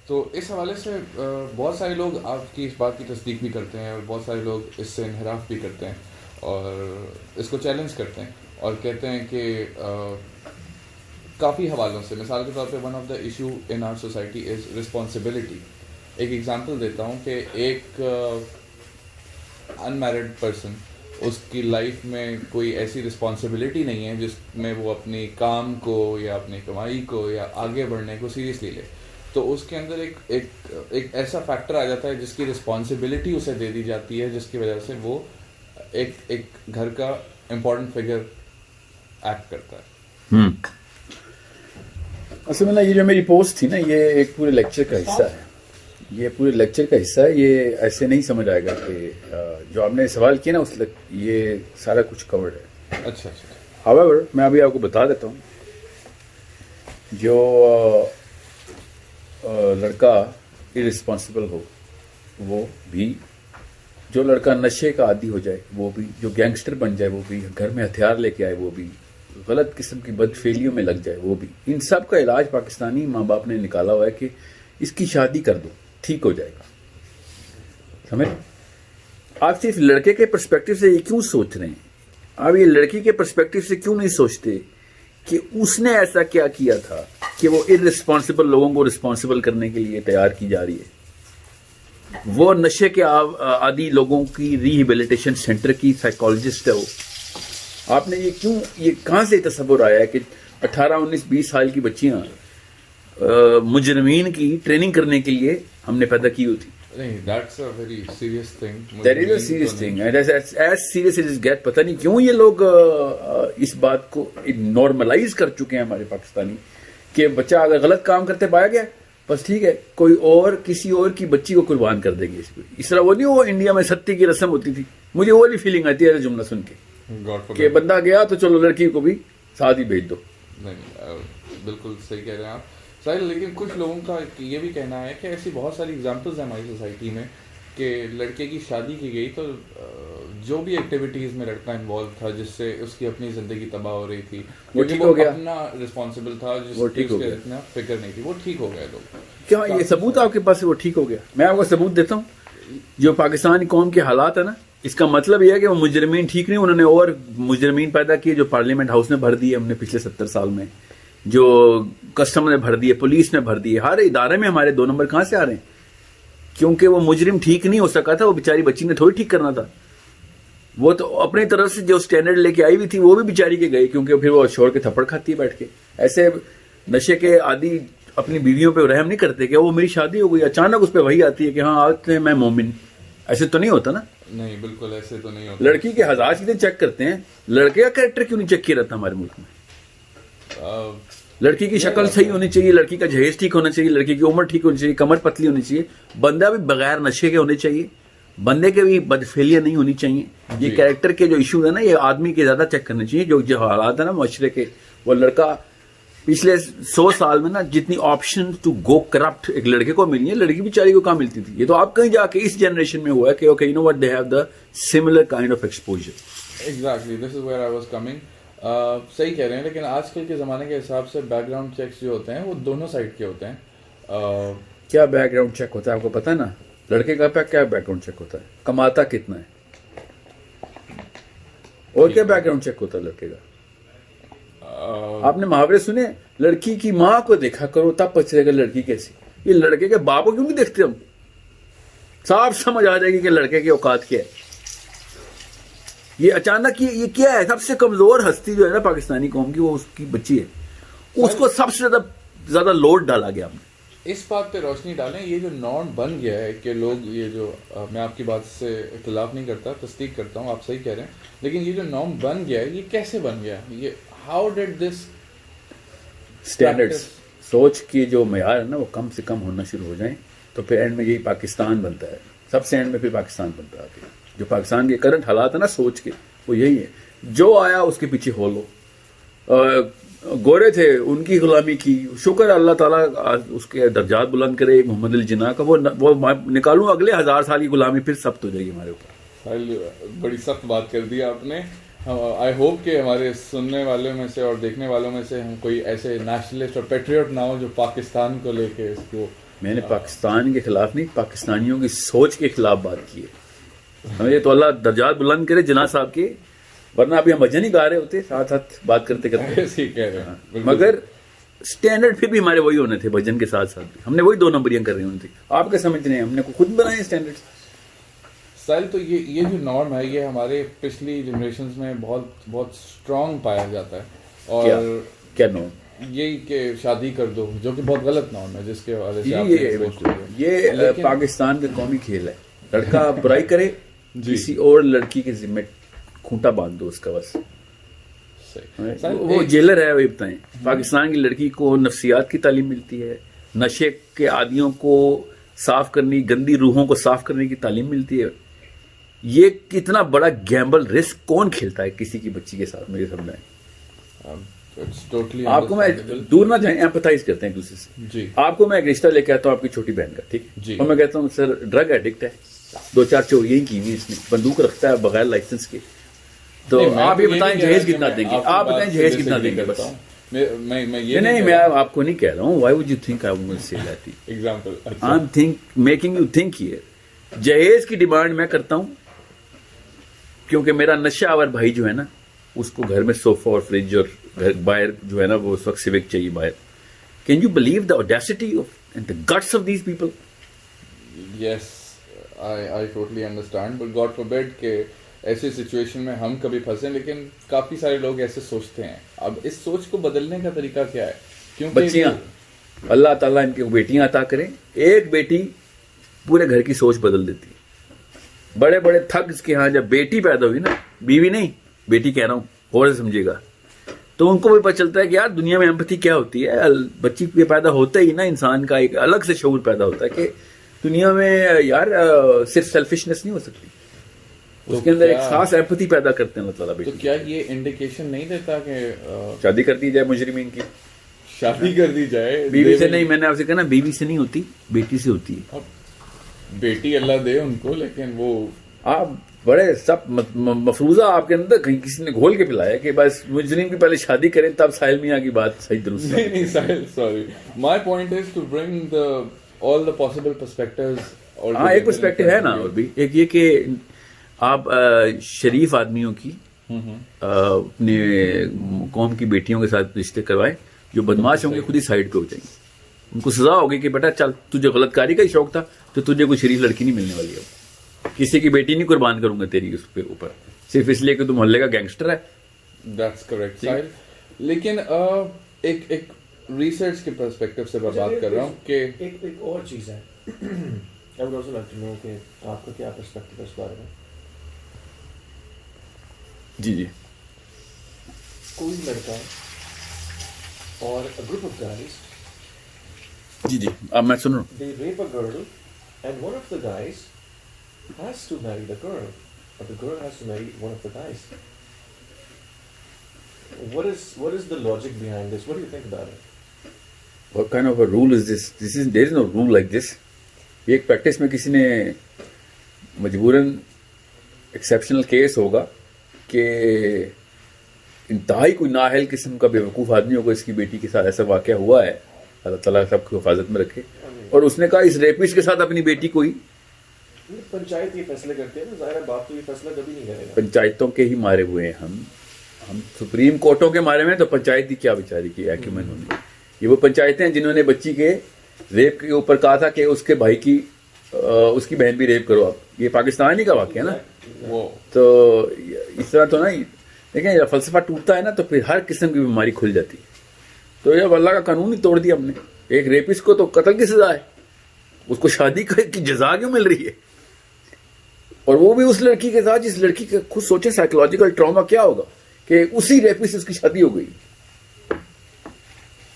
تو اس حوالے سے بہت سارے لوگ آپ کی اس بات کی تصدیق بھی کرتے ہیں اور بہت سارے لوگ اس سے انحراف بھی کرتے ہیں اور اس کو چیلنج کرتے ہیں اور کہتے ہیں کہ کافی حوالوں سے، مثال کے طور پہ one of the issue in our society is responsibility. ایک ایگزامپل دیتا ہوں کہ ایک ان میرڈ پرسن، اس کی لائف میں کوئی ایسی رسپانسبلٹی نہیں ہے جس میں وہ اپنی کام کو یا اپنی کمائی کو یا آگے بڑھنے کو سیریسلی لے، تو اس کے اندر ایک ایسا فیکٹر آ جاتا ہے جس کی رسپانسبلٹی اسے دے دی جاتی ہے، جس کی وجہ سے وہ ایک گھر کا امپورٹنٹ فگر ایکٹ کرتا ہے. اصل میں یہ جو میری پوسٹ تھی نا، یہ ایک پورے لیکچر کا حصہ ہے. یہ پورے لیکچر کا حصہ ہے. یہ ایسے نہیں سمجھ آئے گا کہ جو آپ نے سوال کیا نا یہ سارا کچھ کورڈ ہے. اچھا. however میں ابھی آپ کو بتا دیتا ہوں، جو لڑکا irresponsible ہو وہ بھی، جو لڑکا نشے کا عادی ہو جائے وہ بھی، جو گینگسٹر بن جائے وہ بھی، گھر میں ہتھیار لے کے آئے وہ بھی، غلط قسم کی بد فعلیوں میں لگ جائے وہ بھی، ان سب کا علاج پاکستانی ماں باپ نے نکالا ہوا ہے کہ اس کی شادی کر دو، ٹھیک ہو جائے گا. سمجھ؟ آپ صرف لڑکے کے پرسپیکٹو سے یہ کیوں سوچ رہے ہیں؟ آپ یہ لڑکی کے پرسپیکٹو سے کیوں نہیں سوچتے کہ اس نے ایسا کیا کیا تھا کہ وہ irresponsible لوگوں کو رسپانسبل کرنے کے لیے تیار کی جا رہی ہے؟ وہ نشے کے عادی لوگوں کی ریہیبلیٹیشن سینٹر کی سائیکالوجسٹ ہے. وہ آپ نے یہ کہاں سے تصور آیا ہے کہ 18 19 20 سال کی بچیاں مجرمین کی ٹریننگ کرنے کے لیے ہم نے پیدا کی ہوتی؟ نہیں، that's a very serious thing. That is a serious thing. And as serious as it gets. پتہ نہیں کیوں یہ لوگ اس بات کو نارملائز کر چکے ہیں ہمارے پاکستانی، کہ بچہ اگر غلط کام کرتے پایا گیا بس ٹھیک ہے، کوئی اور کسی اور کی بچی کو قربان کر دے گی. اس طرح وہ نہیں، وہ انڈیا میں ستی کی رسم ہوتی تھی. مجھے وہ والی فیلنگ آتی ہے جملہ سن کے کہ بندہ گیا تو چلو لڑکی کو بھی ساتھ ہی بھیج دو. نہیں، بالکل صحیح کہہ رہے ہیں آپ ساحل. لیکن کچھ لوگوں کا یہ بھی کہنا ہے کہ ایسی بہت ساری ایگزامپلز ہیں ہماری سوسائٹی میں کہ لڑکے کی شادی کی گئی تو جو بھی ایکٹیویٹیز میں لڑکا انوالو تھا جس سے اس کی اپنی زندگی تباہ ہو رہی تھی، وہ ٹھیک ہو گیا، اپنا رسپانسبل تھا، جس کی اس کے اتنا فکر نہیں تھی، وہ ٹھیک ہو گئے. لوگ کیا یہ ثبوت آپ کے پاس ہے وہ ٹھیک ہو گیا؟ میں آپ کو ثبوت دیتا ہوں. جو پاکستانی قوم کے حالات ہیں نا، اس کا مطلب یہ ہے کہ وہ مجرمین ٹھیک نہیں، انہوں نے اور مجرمین پیدا کیے جو پارلیمنٹ ہاؤس نے بھر دیے ہم نے پچھلے 70 سال میں، جو کسٹم نے بھر دیے، پولیس نے بھر دیے. ہر ادارے میں ہمارے 2 نمبر کہاں سے آ رہے ہیں؟ کیونکہ وہ مجرم ٹھیک نہیں ہو سکا تھا، وہ بیچاری بچی نے تھوڑی ٹھیک کرنا تھا. وہ تو اپنی طرف سے جو سٹینڈرڈ لے کے آئی ہوئی تھی وہ بھی بیچاری کے گئے، کیونکہ پھر وہ چھوڑ کے تھپڑ کھاتی ہے بیٹھ کے. ایسے نشے کے عادی اپنی بیویوں پہ رحم نہیں کرتے کہ وہ میری شادی ہو گئی اچانک اس پہ وہی آتی ہے کہ ہاں آج میں مومن. ایسے تو نہیں ہوتا نا. نہیں، بالکل ایسے تو نہیں ہوتا. لڑکی کے ہزار چیزیں چیک کرتے ہیں، لڑکے کا کریکٹر کیوں نہیں چیک کیا رہتا ہمارے ملک میں؟ لڑکی کی شکل صحیح ہونی چاہیے، لڑکی کا جہیز ٹھیک ہونا چاہیے، لڑکی کی عمر ٹھیک ہونی چاہیے، کمر پتلی ہونی چاہیے، بندہ بھی بغیر نشے کے ہونے چاہیے، بندے کے بھی بدفعلیاں نہیں ہونی چاہیے. یہ کریکٹر کے جو ایشو ہے نا، یہ آدمی کے زیادہ چیک کرنے چاہیے. جو حالات ہیں نا معاشرے کے، وہ لڑکا پچھلے 100 سال میں نا جتنی آپشن ٹو گو کرپٹ ایک لڑکے کو ملی ہے، لڑکی بیچاری کو کہاں ملتی تھی. یہ تو آپ کہیں جا کے اس جنریشن میں ہوا ہے کہ okay you know what they have the similar kind of exposure. Exactly, this is where I was coming. صحیح کہہ رہے ہیں. لیکن آج کل کے زمانے کے حساب سے بیک گراؤنڈ چیکس جو ہوتے ہیں وہ دونوں سائڈ کے ہوتے ہیں. کیا بیک گراؤنڈ چیک ہوتا ہے آپ کو پتا ہے نا؟ لڑکے کا کیا بیک گراؤنڈ چیک ہوتا ہے؟ کماتا کتنا ہے. اور کیا بیک گراؤنڈ چیک ہوتا ہے لڑکے کا؟ آپ نے محاورے سنے، لڑکی کی ماں کو دیکھا کرو تب پتہ چلے گا لڑکی کیسی. یہ لڑکے کے باپ کو کیوں نہیں دیکھتے ہم؟ صاف سمجھ آ جائے گی کہ لڑکے کی اوقات کیا ہے. یہ اچانک یہ کیا ہے؟ سب سے کمزور ہستی جو ہے نا پاکستانی قوم کی، وہ اس کی بچی ہے. اس کو سب سے زیادہ لوڈ ڈالا گیا ہم نے. اس بات پہ روشنی ڈالیں، یہ جو نارم بن گیا ہے کہ لوگ یہ جو میں آپ کی بات سے اختلاف نہیں کرتا، تصدیق کرتا ہوں، آپ صحیح کہہ رہے ہیں. لیکن یہ جو نارم بن گیا ہے یہ کیسے بن گیا؟ یہ ہاؤ ڈیڈ دس اسٹینڈرڈس، سوچ کی جو معیار ہے نا وہ کم سے کم ہونا شروع ہو جائیں تو پھر اینڈ میں یہی پاکستان بنتا ہے. سب سے اینڈ میں پھر پاکستان بنتا ہے. جو پاکستان کے کرنٹ حالات ہیں نا سوچ کے، وہ یہی ہے. جو آیا اس کے پیچھے ہو لو. گورے تھے ان کی غلامی کی، شکر اللہ تعالیٰ اس کے درجات بلند کرے محمد علی جناح کا. وہ نکالوں اگلے 1000 سال کی غلامی پھر سخت ہو جائے گی ہمارے اوپر. بڑی سخت بات کر دی آپ نے. آئی ہوپ کہ ہمارے سننے والوں میں سے اور دیکھنے والوں میں سے ہم کوئی ایسے نیشنلسٹ اور پیٹریوٹ نہ ہو جو پاکستان کو لے کے اس کو میں نے پاکستان کے خلاف نہیں، پاکستانیوں کی سوچ کے خلاف بات کی ہے. ہمیں یہ تو اللہ درجات بلند کرے جناح صاحب کے، ورنہ ابھی ہم بھجن ہی گا رہے ہوتے ساتھ ساتھ بات کرتے کرتے. ایسے ہی کہہ رہے ہیں. مگر اسٹینڈرڈ پھر بھی ہمارے وہی ہونے تھے بھجن کے ساتھ ساتھ بھی. ہم نے وہی 2 نمبریاں کر رہی ہونی تھی. آپ کیا سمجھ رہے ہیں؟ ہم نے خود بنائے اسٹینڈرڈ. سائل تو یہ جو نارم ہے یہ ہمارے پچھلی جنریشنز میں بہت بہت اسٹرانگ پایا جاتا ہے. اور کیا نارم؟ یہی کہ شادی کر دو، جو کہ بہت غلط نارم ہے جس کے حوالے سے آپ نے یہ پاکستان کا قومی کھیل ہے. لڑکا برائی کرے کسی اور لڑکی کے ذمہ کھونٹا باندھ دو اس کا، بس وہ جیلر ہے. وہ بتائیں پاکستان کی لڑکی کو نفسیات کی تعلیم ملتی ہے، نشے کے عادیوں کو صاف کرنے، گندی روحوں کو صاف کرنے کی تعلیم ملتی ہے. یہ کتنا بڑا گیمبل رسک کون کھیلتا ہے کسی کی بچی کے ساتھ؟ مجھے سمجھائیں. آپ کو میں دور نہ جائیں، ایمپتھائز کرتے ہیں ایک دوسرے سے. جی آپ کو میں ایک رشتہ لے کے آتا ہوں آپ کی چھوٹی بہن کا، ٹھیک جی. اور میں کہتا ہوں سر ڈرگ ایڈکٹ ہے، 2-4 چوریاں کی ہوئی اس نے، بندوق رکھتا ہے بغیر لائسنس کے. تو آپ یہ بتائیں جہیز کتنا دیں گے؟ آپ بتائیں جہیز کتنا دیں گے؟ بس نہیں، میں آپ کو نہیں کہہ رہا ہوں. Why would you think I would say that? Example I am making you think here. جہیز کی ڈیمانڈ میں کرتا ہوں کیونکہ میرا نشہ آور بھائی جو ہے نا، اس کو گھر میں صوفہ اور فریج اور گھر باہر جو ہے نا وہ اس وقت سیوک چاہیے باہر. Can you believe the audacity of and the guts of these people? Yes I totally understand, but God forbid کہ ایسی سچویشن میں ہم کبھی پھنسیں. لیکن کافی سارے لوگ ایسے سوچتے ہیں. اب اس سوچ کو بدلنے کا طریقہ کیا ہے؟ کیونکہ بچیاں اللہ تعالیٰ ان کی بیٹیاں عطا کریں. ایک بیٹی پورے گھر کی سوچ بدل دیتی ہے. بڑے بڑے تھگز کے ہاں جب بیٹی پیدا ہوئی نا، بیوی نہیں بیٹی کہہ رہا ہوں، غور سے سمجھیے گا، تو ان کو بھی پتہ چلتا ہے کہ یار دنیا میں ایمپتھی کیا ہوتی ہے. بچی کے پیدا ہوتا ہی نا انسان کا ایک الگ سے شعور پیدا ہوتا ہے کہ دنیا میں یار صرف سیلفشنس نہیں ہو سکتی، اس کے اندر ایک خاص ایمپتھی پیدا کرتے ہیں اللہ تعالیٰ. تو کیا یہ انڈیکیشن نہیں دیتا کہ شادی کر دی جائے مجرمین کی؟ شادی کر دی جائے بیوی سے نہیں، میں نے آپ سے کہا نا بیوی سے نہیں ہوتی، بیٹی سے ہوتی ہے. بیٹی اللہ دے ان کو، لیکن وہ آپ بڑے سب مفروضہ آپ کے اندر کہیں کسی نے گھول کے پلایا کہ بس مجرم کی پہلے شادی کریں تب ساحل میاں کی بات صحیح درست ہے. نہیں Sahil sorry, my point is to bring all the possible perspectives. ہاں ایک پرسپیکٹیو ہے نا، اور بھی ایک یہ کہ آپ شریف آدمیوں کی اپنے قوم کی بیٹیوں کے ساتھ رشتے کروائیں، جو بدماش ہوں گے خود ہی سائڈ پہ ہو جائیں گے. ان کو سزا ہوگی کہ بیٹا چل تجھے غلط کاری کا ہی شوق تھا تو تجھے کوئی شریف لڑکی نہیں ملنے والی ہے. کسی کی بیٹی نہیں قربان کروں گا تیری اس پہ اوپر صرف اس لیے کہ تم محلے کا گینگسٹر ہے. دیٹس کریکٹ ساحل. لیکن ایک ریسرچ کے پرسپیکٹو سے میں بات کر رہا ہوں کہ ایک اور چیز ہے. I would also like to know کہ آپ کا کیا پرسپیکٹو ہے اس بارے میں. جی کوئی لڑکا اور a group of guys, جی اب میں سن رہا ہوں. they rape a girl and one of the guys has to marry the girl, or the girl has to marry one of the guys. What is the logic behind this? What do you think about it? What kind of a rule is this? There is no rule like this. یہ ایک practice میں کسی نے مجبوراً exceptional case ہوگا کہ انتہائی کوئی نااہل قسم کا بے وقوف آدمی ہوگا، اس کی بیٹی کے ساتھ ایسا واقعہ ہوا ہے، اللہ تعالیٰ سب کو حفاظت میں رکھے، اور اس نے کہا اس ریپسٹ کے ساتھ اپنی بیٹی کو ہی. پنچایت یہ فیصلے کرتے ہیں، ظاہر ہے باپ تو یہ فیصلہ کبھی نہیں کرے گا. پنچایتوں کے ہی مارے ہوئے ہیں ہم سپریم کورٹوں کے مارے ہوئے ہیں، تو پنچایت کی کیا بیچاری کی ایکومن ہونے. یہ وہ پنچایتیں ہیں جنہوں نے بچی کے ریپ کے اوپر کہا تھا کہ اس کے بھائی کی اس کی بہن بھی ریپ کرو. آپ یہ پاکستان ہی کا واقعہ ہے نا. تو اس طرح تو نہیں، لیکن جب فلسفہ ٹوٹتا ہے نا تو پھر ہر قسم کی بیماری کھل جاتی ہے. تو جب اللہ کا قانون ہی توڑ دیا ہم نے، ایک ریپسٹ کو تو قتل کی سزا ہے، اس کو شادی کی جزا کیوں مل رہی ہے؟ اور وہ بھی اس لڑکی کے ساتھ جس لڑکی کا خود سوچیں سائیکولوجیکل ٹراما کیا ہوگا کہ اسی ریپسٹ سے اس کی شادی ہو گئی.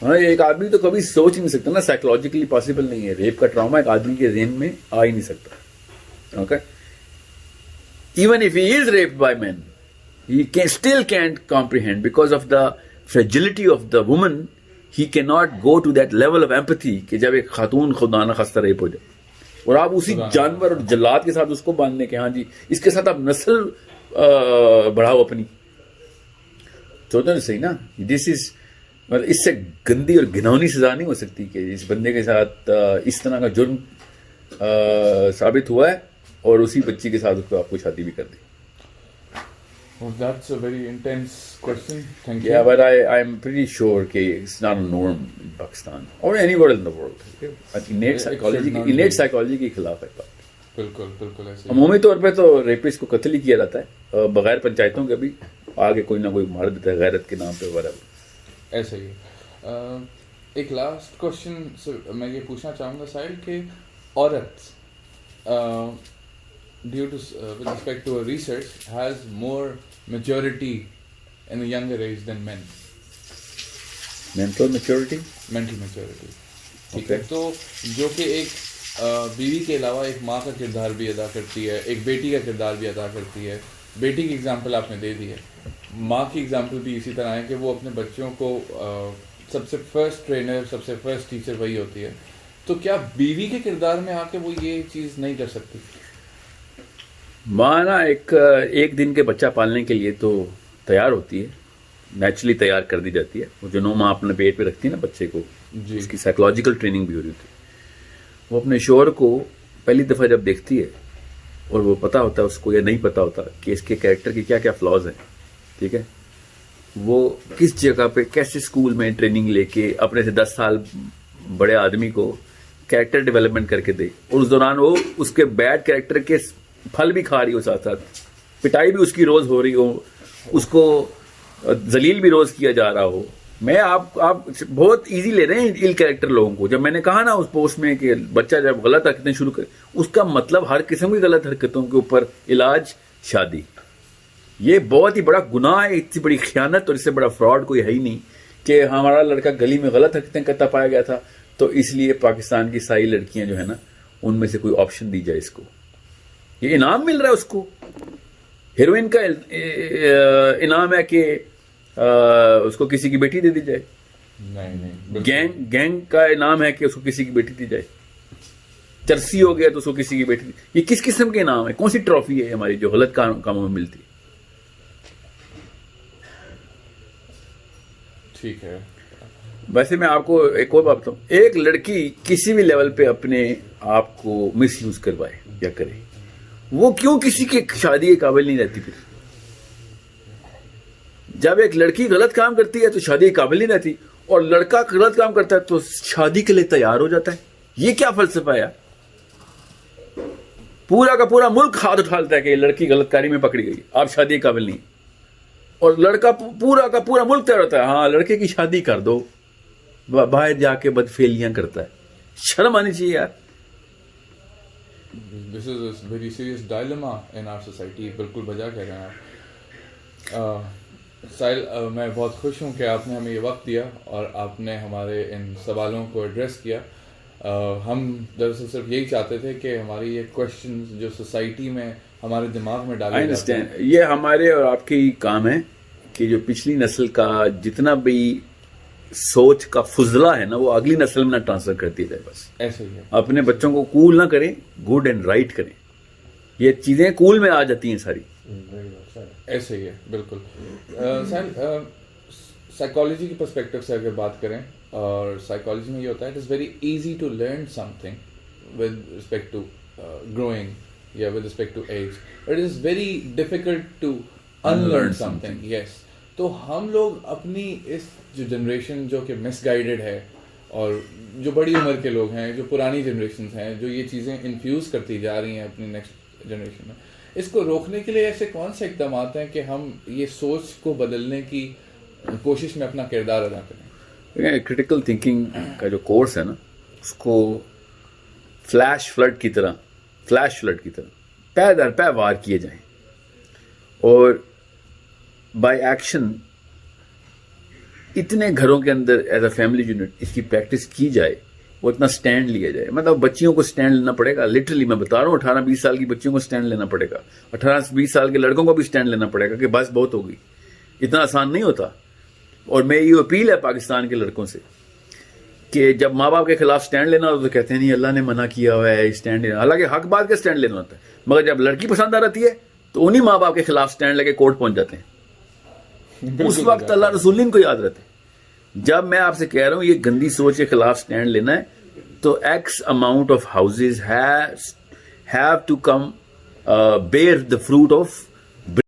ہاں ایک آدمی تو کبھی سوچ ہی نہیں سکتا نا، سائیکولوجیکلی پاسبل نہیں ہے. ریپ کا ٹراما ایک آدمی کے ذہن میں آ ہی نہیں سکتا. Okay, even if he is raped by man he still can't comprehend because of the fragility of the woman. He cannot go to that level of empathy کہ جب ایک خاتون خدا نہ خواستہ ریپ ہو جائے اور آپ اسی جانور اور جلاد کے ساتھ اس کو باندھنے کے ہاں جی اس کے ساتھ آپ نسل بڑھاؤ اپنی. سوچو نا صحیح نا، دس از مطلب اس سے گندی اور گھناؤنی سزا نہیں ہو سکتی کہ اس بندے کے ساتھ اس طرح کا جرم ثابت ہوا ہے اور اسی بچی کے ساتھ اس کو آپ کو شادی بھی کر دی. Well, that's a very intense question. Thank you. Yeah, but I'm pretty sure کہ it's not a norm in Pakistan or anywhere in the world. Innate psychology کے خلاف ہے بات. بالکل بالکل ایسے عمومی طور پہ تو ریپسٹ کو قتل ہی کیا جاتا ہے بغیر پنچایتوں کے. بھی آگے کوئی نہ کوئی مار دیتا ہے غیرت کے نام پہ وغیرہ. ایسا ہی ہے. ایک لاسٹ کوشچن میں یہ پوچھنا چاہوں گا ساحل کہ عورت due to with respect to research has more maturity in younger age than men. Mental maturity ٹھیک ہے. تو جو کہ ایک بیوی کے علاوہ ایک ماں کا کردار بھی ادا کرتی ہے, ایک بیٹی کا کردار بھی ادا کرتی ہے. بیٹی کی اگزامپل آپ نے دے دی ہے, ماں کی اگزامپل بھی اسی طرح ہے کہ وہ اپنے بچوں کو سب سے فرسٹ ٹرینر, سب سے فرسٹ ٹیچر وہی ہوتی ہے. تو کیا بیوی کے کردار میں آ کے وہ یہ چیز نہیں کر سکتی؟ ماں نا ایک دن کے بچہ پالنے کے لیے تو تیار ہوتی ہے, نیچرلی تیار کر دی جاتی ہے. وہ جو 9 ماہ اپنے پیٹ پہ رکھتی ہے نا بچے کو, اس کی سائیکولوجیکل ٹریننگ بھی ہو رہی ہوتی ہے. وہ اپنے شوہر کو پہلی دفعہ جب دیکھتی ہے اور وہ پتا ہوتا ہے اس کو یا نہیں پتا ہوتا کہ اس کے کریکٹر کے کیا کیا فلاز ہیں, ٹھیک ہے, وہ کس جگہ پہ کیسے اسکول میں ٹریننگ لے کے اپنے سے 10 سال بڑے آدمی کو کریکٹر ڈیولپمنٹ کر کے دے, اور اس دوران وہ اس کے بیڈ کریکٹر کے پھل بھی کھا رہی ہو, ساتھ ساتھ پٹائی بھی اس کی روز ہو رہی ہو, اس کو ذلیل بھی روز کیا جا رہا ہو. میں آپ بہت ایزی لے رہے ہیں ان کریکٹر لوگوں کو. جب میں نے کہا نا اس پوسٹ میں کہ بچہ جب غلط حرکتیں شروع کرے, اس کا مطلب ہر قسم کی غلط حرکتوں کے اوپر علاج شادی. یہ بہت ہی بڑا گناہ ہے, اتنی بڑی خیانت اور اس سے بڑا فراڈ کوئی ہے ہی نہیں کہ ہمارا لڑکا گلی میں غلط حرکتیں کرتا پایا گیا تھا تو اس لیے پاکستان کی ساری لڑکیاں جو ہے نا ان میں سے کوئی آپشن دی جائے اس کو. یہ انعام مل رہا ہے اس کو, ہیروئن کا انعام ہے کہ اس کو کسی کی بیٹی دے دی جائے. نہیں, گینگ کا انعام ہے کہ اس کو کسی کی بیٹی دی جائے. چرسی ہو گیا تو اس کو کسی کی بیٹی دی. یہ کس قسم کے انعام ہے, کون سی ٹرافی ہے ہماری جو غلط کاموں میں ملتی ہے؟ ٹھیک ہے. ویسے میں آپ کو ایک اور بات بتاؤں, ایک لڑکی کسی بھی لیول پہ اپنے آپ کو مس یوز کروائے یا کرے, وہ کیوں کسی کے شادی کے قابل نہیں رہتی؟ پھر جب ایک لڑکی غلط کام کرتی ہے تو شادی کے قابل نہیں رہتی, اور لڑکا غلط کام کرتا ہے تو شادی کے لیے تیار ہو جاتا ہے. یہ کیا فلسفہ ہے؟ پورا کا پورا ملک ہاتھ اٹھالتا ہے کہ یہ لڑکی غلط کاری میں پکڑی گئی, آپ شادی کے قابل نہیں, اور لڑکا پورا کا پورا ملک تیار ہوتا ہے ہاں لڑکے کی شادی کر دو, باہر جا کے بدفعلیاں کرتا ہے. شرم آنی چاہیے یار. This is a very serious dilemma in our society. بالکل بجا کہہ رہے ہیں آپ. ساحل, میں بہت خوش ہوں کہ آپ نے ہمیں یہ وقت دیا اور آپ نے ہمارے ان سوالوں کو ایڈریس کیا. ہم دراصل صرف یہی چاہتے تھے کہ ہماری یہ کوشچنز جو سوسائٹی میں ہمارے دماغ میں ڈالے جاتے ہیں, یہ ہمارے اور آپ کی کام ہے کہ جو پچھلی نسل کا جتنا بھی سوچ کا فضلہ ہے نا وہ اگلی نسل میں نہ ٹرانسفر کرتی جائے. بس ایسے ہی ہے. اپنے بچوں کو کول نہ کریں, گڈ اینڈ رائٹ کریں. یہ چیزیں کول میں آ جاتی ہیں ساری. ایسے ہی ہے بالکل. سائیکالوجی کی پرسپیکٹو سے اگر بات کریں, اور سائیکالوجی میں یہ ہوتا ہے it is very easy to learn something with respect to growing یا with respect to age, it is very difficult to unlearn something. Yes. تو ہم لوگ اپنی اس جو جنریشن جو کہ مس گائیڈڈ ہے, اور جو بڑی عمر کے لوگ ہیں, جو پرانی جنریشنز ہیں, جو یہ چیزیں انفیوز کرتی جا رہی ہیں اپنی نیکسٹ جنریشن میں, اس کو روکنے کے لیے ایسے کون سے اقدامات ہیں کہ ہم یہ سوچ کو بدلنے کی کوشش میں اپنا کردار ادا کریں؟ کریٹیکل تھنکنگ کا جو کورس ہے نا اس کو فلیش فلڈ کی طرح پے در پے وار کیے جائیں, اور بائی ایکشن اتنے گھروں کے اندر ایز اے فیملی یونٹ اس کی پریکٹس کی جائے, وہ اتنا سٹینڈ لیا جائے. مطلب بچیوں کو سٹینڈ لینا پڑے گا, لٹرلی میں بتا رہا ہوں, 18-20 سال کی بچیوں کو سٹینڈ لینا پڑے گا, 18-20 سال کے لڑکوں کو بھی سٹینڈ لینا پڑے گا کہ بس بہت ہوگی. اتنا آسان نہیں ہوتا. اور میں یہ اپیل ہے پاکستان کے لڑکوں سے کہ جب ماں باپ کے خلاف سٹینڈ لینا ہوتا تو کہتے ہیں نہیں اللہ نے منع کیا ہوا ہے سٹینڈ لینا, حالانکہ حق بات کا سٹینڈ لینا ہوتا ہے, مگر جب لڑکی پسند آ رہتی ہے تو انہی ماں باپ کے خلاف سٹینڈ لے کے کورٹ پہنچ جاتے ہیں. اس وقت اللہ رسول ان کو یاد رہتے. جب میں آپ سے کہہ رہا ہوں یہ گندی سوچ کے خلاف سٹینڈ لینا ہے تو x amount of houses have to come bear the fruit of